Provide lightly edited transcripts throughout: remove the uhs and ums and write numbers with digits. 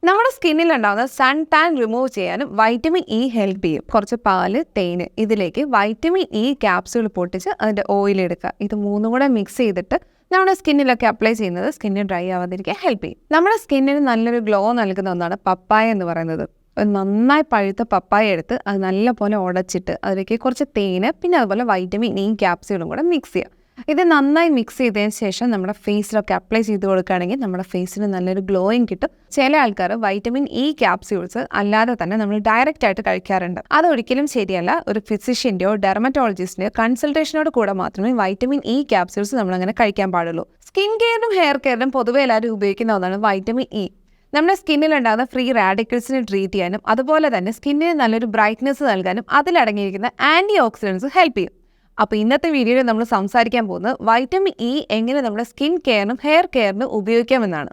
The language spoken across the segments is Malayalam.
നമ്മുടെ സ്കിന്നിലുണ്ടാകുന്ന സൺ ടാൻ റിമൂവ് ചെയ്യാനും വൈറ്റമിൻ ഇ ഹെൽപ്പ് ചെയ്യും. കുറച്ച് പാല്, തേന്, ഇതിലേക്ക് വൈറ്റമിൻ ഇ ക്യാപ്സ്യൂൾ പൊട്ടിച്ച് അതിൻ്റെ ഓയിൽ എടുക്കുക. ഇത് മൂന്നും കൂടെ മിക്സ് ചെയ്തിട്ട് നമ്മുടെ സ്കിന്നിലൊക്കെ അപ്ലൈ ചെയ്യുന്നത് സ്കിന്ന് ഡ്രൈ ആവാതിരിക്കാൻ ഹെൽപ്പ് ചെയ്യും. നമ്മുടെ സ്കിന്നിന് നല്ലൊരു ഗ്ലോ നൽകുന്ന ഒന്നാണ് പപ്പായ എന്ന് പറയുന്നത്. നന്നായി പഴുത്ത പപ്പായ എടുത്ത് അത് നല്ലപോലെ ഉടച്ചിട്ട് അതിലേക്ക് കുറച്ച് തേന് പിന്നെ അതുപോലെ വൈറ്റമിൻ ഇ ക്യാപ്സ്യൂളും കൂടെ മിക്സ് ചെയ്യുക. ഇത് നന്നായി മിക്സ് ചെയ്തതിന് ശേഷം നമ്മുടെ ഫേസിലൊക്കെ അപ്ലൈ ചെയ്ത് കൊടുക്കുകയാണെങ്കിൽ നമ്മുടെ ഫേസിന് നല്ലൊരു ഗ്ലോയിങ് കിട്ടും. ചില ആൾക്കാർ വൈറ്റമിൻ ഇ ക്യാപ്സ്യൂൾസ് അല്ലാതെ തന്നെ നമ്മൾ ഡയറക്റ്റ് ആയിട്ട് കഴിക്കാറുണ്ട്. അതൊരിക്കലും ശരിയല്ല. ഒരു ഫിസിഷ്യൻ്റെയോ ഡെർമറ്റോളജിസ്റ്റിൻ്റെയോ കൺസൾട്ടേഷനോട് കൂടെ മാത്രമേ വൈറ്റമിൻ ഇ ക്യാപ്സ്യൂൾസ് നമ്മളങ്ങനെ കഴിക്കാൻ പാടുള്ളൂ. സ്കിൻ കെയറിനും ഹെയർ കെയറിനും പൊതുവെ എല്ലാവരും ഉപയോഗിക്കുന്ന ഒന്നാണ് വൈറ്റമിൻ ഇ. നമ്മുടെ സ്കിന്നിലുണ്ടാകുന്ന ഫ്രീ റാഡിക്കൽസിനെ ട്രീറ്റ് ചെയ്യാനും അതുപോലെ തന്നെ സ്കിന്നിന് നല്ലൊരു ബ്രൈറ്റ്നെസ് നൽകാനും അതിലടങ്ങിയിരിക്കുന്ന ആൻറ്റി ഓക്സിഡൻസ് ഹെൽപ്പ് ചെയ്യും. അപ്പോൾ ഇന്നത്തെ വീഡിയോയിൽ നമ്മൾ സംസാരിക്കാൻ പോകുന്നത് വൈറ്റമിൻ ഇ എങ്ങനെ നമ്മുടെ സ്കിൻ കെയറിനും ഹെയർ കെയറിനും ഉപയോഗിക്കാമെന്നാണ്.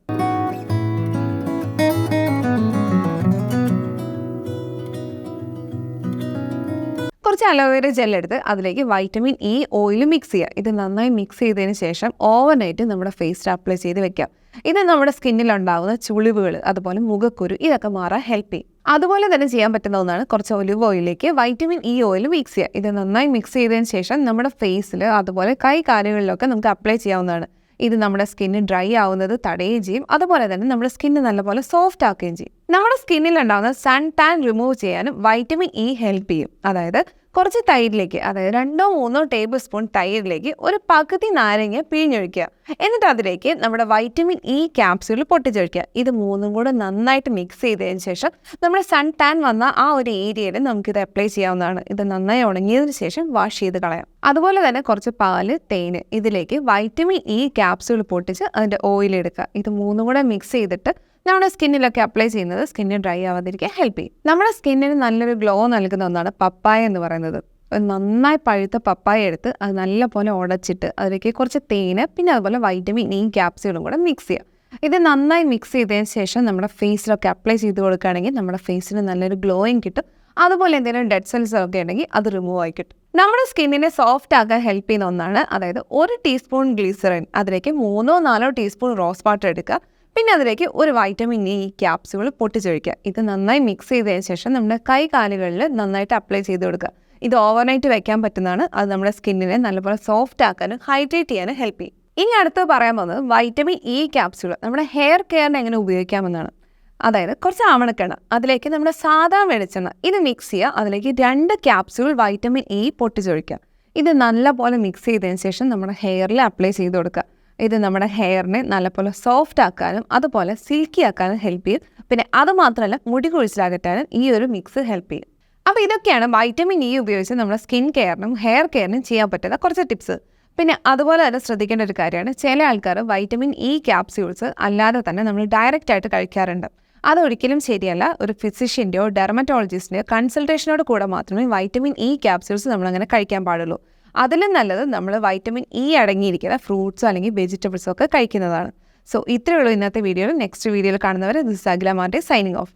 കുറച്ച് അലോവേര ജെൽ എടുത്ത് അതിലേക്ക് വൈറ്റമിൻ ഇ ഓയിൽ മിക്സ് ചെയ്യുക. ഇത് നന്നായി മിക്സ് ചെയ്തതിന് ശേഷം ഓവർനൈറ്റ് നമ്മുടെ ഫേസിൽ അപ്ലൈ ചെയ്ത് വെക്കാം. ഇത് നമ്മുടെ സ്കിന്നിലുണ്ടാകുന്ന ചുളിവുകൾ അതുപോലെ മുഖക്കുരു ഇതൊക്കെ മാറാൻ ഹെൽപ്പ് ചെയ്യും. അതുപോലെ തന്നെ ചെയ്യാൻ പറ്റുന്ന ഒന്നാണ് കുറച്ച് ഒലിവ് ഓയിലേക്ക് വൈറ്റമിൻ ഇ ഓയിൽ മിക്സ് ചെയ്യുക. ഇത് നന്നായി മിക്സ് ചെയ്തതിന് ശേഷം നമ്മുടെ ഫേസിൽ അതുപോലെ കൈ കാലുകളിലൊക്കെ നമുക്ക് അപ്ലൈ ചെയ്യാവുന്നതാണ്. ഇത് നമ്മുടെ സ്കിന്ന് ഡ്രൈ ആവുന്നത് തടയുകയും ചെയ്യും. അതുപോലെ തന്നെ നമ്മുടെ സ്കിന്ന് നല്ലപോലെ സോഫ്റ്റ് ആക്കുകയും ചെയ്യും. നമ്മുടെ സ്കിന്നിലുണ്ടാകുന്ന സൺ ടാൻ റിമൂവ് ചെയ്യാനും വൈറ്റമിൻ ഇ ഹെൽപ്പ് ചെയ്യും. അതായത് കുറച്ച് തൈരിലേക്ക്, അതായത് 2-3 ടേബിൾ സ്പൂൺ തൈരിലേക്ക് ഒരു പകുതി നാരങ്ങ പിഴിഞ്ഞൊഴിക്കുക. എന്നിട്ട് അതിലേക്ക് നമ്മുടെ വൈറ്റമിൻ ഇ ക്യാപ്സ്യൂൾ പൊട്ടിച്ചൊഴിക്കുക. ഇത് മൂന്നും കൂടെ നന്നായിട്ട് മിക്സ് ചെയ്തതിന് ശേഷം നമ്മുടെ സൺ ടാൻ വന്ന ആ ഒരു ഏരിയയിൽ നമുക്കിത് അപ്ലൈ ചെയ്യാവുന്നതാണ്. ഇത് നന്നായി ഉണങ്ങിയതിന് ശേഷം വാഷ് ചെയ്ത് കളയാം. അതുപോലെ തന്നെ കുറച്ച് പാല്, തേന്, ഇതിലേക്ക് വൈറ്റമിൻ ഇ ക്യാപ്സ്യൂൾ പൊട്ടിച്ച് അതിൻ്റെ ഓയിൽ എടുക്കുക. ഇത് മൂന്നും കൂടെ മിക്സ് ചെയ്തിട്ട് നമ്മുടെ സ്കിന്നിലൊക്കെ അപ്ലൈ ചെയ്യുന്നത് സ്കിന്ന് ഡ്രൈ ആവാതിരിക്കാൻ ഹെൽപ്പ് ചെയ്യും. നമ്മുടെ സ്കിന്നിന് നല്ലൊരു ഗ്ലോ നൽകുന്ന ഒന്നാണ് പപ്പായ എന്ന് പറയുന്നത്. നന്നായി പഴുത്ത പപ്പായ എടുത്ത് അത് നല്ലപോലെ ഉടച്ചിട്ട് അതിലേക്ക് കുറച്ച് തേന് പിന്നെ അതുപോലെ വൈറ്റമിൻ ഇ ക്യാപ്സ്യൂളും കൂടെ മിക്സ് ചെയ്യുക. ഇത് നന്നായി മിക്സ് ചെയ്തതിന് ശേഷം നമ്മുടെ ഫേസിലൊക്കെ അപ്ലൈ ചെയ്ത് കൊടുക്കുകയാണെങ്കിൽ നമ്മുടെ ഫേസിന് നല്ലൊരു ഗ്ലോയിങ് കിട്ടും. അതുപോലെ എന്തെങ്കിലും ഡെഡ് സെൽസ് ഒക്കെ ഉണ്ടെങ്കിൽ അത് റിമൂവ് ആയി കിട്ടും. നമ്മുടെ സ്കിന്നിനെ സോഫ്റ്റ് ആക്കാൻ ഹെൽപ്പ് ചെയ്യുന്ന ഒന്നാണ്, അതായത് 1 ടീസ്പൂൺ ഗ്ലിസറിൻ, അതിലേക്ക് 3-4 ടീസ്പൂൺ റോസ് വാട്ടർ എടുക്കുക. പിന്നെ അതിലേക്ക് ഒരു വൈറ്റമിൻ ഇ ക്യാപ്സ്യൂൾ പൊട്ടിച്ചൊഴിക്കുക. ഇത് നന്നായി മിക്സ് ചെയ്തതിന് ശേഷം നമ്മുടെ കൈ കാലുകളിൽ നന്നായിട്ട് അപ്ലൈ ചെയ്ത് കൊടുക്കുക. ഇത് ഓവർനൈറ്റ് വെക്കാൻ പറ്റുന്നതാണ്. അത് നമ്മുടെ സ്കിന്നിനെ നല്ലപോലെ സോഫ്റ്റ് ആക്കാനും ഹൈഡ്രേറ്റ് ചെയ്യാനും ഹെൽപ്പ് ചെയ്യും. ഇനി അടുത്ത് പറയാൻ പോകുന്നത് വൈറ്റമിൻ ഇ ക്യാപ്സ്യൂൾ നമ്മുടെ ഹെയർ കെയറിന് എങ്ങനെ ഉപയോഗിക്കാമെന്നാണ്. അതായത് കുറച്ച് ആവണക്കെണ്ണ, അതിലേക്ക് നമ്മുടെ സാധാ വെളിച്ചെണ്ണ ഇത് മിക്സ് ചെയ്യുക. അതിലേക്ക് 2 ക്യാപ്സ്യൂൾ വൈറ്റമിൻ ഇ പൊട്ടിച്ചൊഴിക്കുക. ഇത് നല്ലപോലെ മിക്സ് ചെയ്തതിന് ശേഷം നമ്മുടെ ഹെയറിൽ അപ്ലൈ ചെയ്ത് കൊടുക്കുക. ഇത് നമ്മുടെ ഹെയറിനെ നല്ലപോലെ സോഫ്റ്റ് ആക്കാനും അതുപോലെ സിൽക്കി ആക്കാനും ഹെൽപ്പ് ചെയ്യും. പിന്നെ അതുമാത്രമല്ല മുടി കൊഴിച്ചിലകറ്റാനും ഈ ഒരു മിക്സ് ഹെൽപ്പ് ചെയ്യും. അപ്പോൾ ഇതൊക്കെയാണ് വൈറ്റമിൻ ഇ ഉപയോഗിച്ച് നമ്മുടെ സ്കിൻ കെയറിനും ഹെയർ കെയറിനും ചെയ്യാൻ പറ്റുന്ന കുറച്ച് ടിപ്സ്. പിന്നെ അതുപോലെ തന്നെ ശ്രദ്ധിക്കേണ്ട ഒരു കാര്യമാണ്, ചില ആൾക്കാർ വൈറ്റമിൻ ഇ ക്യാപ്സ്യൂൾസ് അല്ലാതെ തന്നെ നമ്മൾ ഡയറക്റ്റ് ആയിട്ട് കഴിക്കാറുണ്ട്. അതൊരിക്കലും ശരിയല്ല. ഒരു ഫിസിഷ്യൻ്റെയോ ഡെർമറ്റോളജിസ്റ്റിൻ്റെയോ കൺസൾട്ടേഷനോട് കൂടെ മാത്രമേ വൈറ്റമിൻ ഇ ക്യാപ്സ്യൂൾസ് നമ്മളങ്ങനെ കഴിക്കാൻ പാടുള്ളൂ. അതിലും നല്ലത് നമ്മൾ വൈറ്റമിൻ ഇ അടങ്ങിയിരിക്കുന്ന ഫ്രൂട്ട്സോ അല്ലെങ്കിൽ വെജിറ്റബിൾസോ ഒക്കെ കഴിക്കുന്നതാണ്. സോ ഇത്രയേ ഉള്ളൂ ഇന്നത്തെ വീഡിയോയിൽ. നെക്സ്റ്റ് വീഡിയോയിൽ കാണുന്നവരെ ദിസ് അഖില മാർട്ടെ സൈനിങ് ഓഫ്.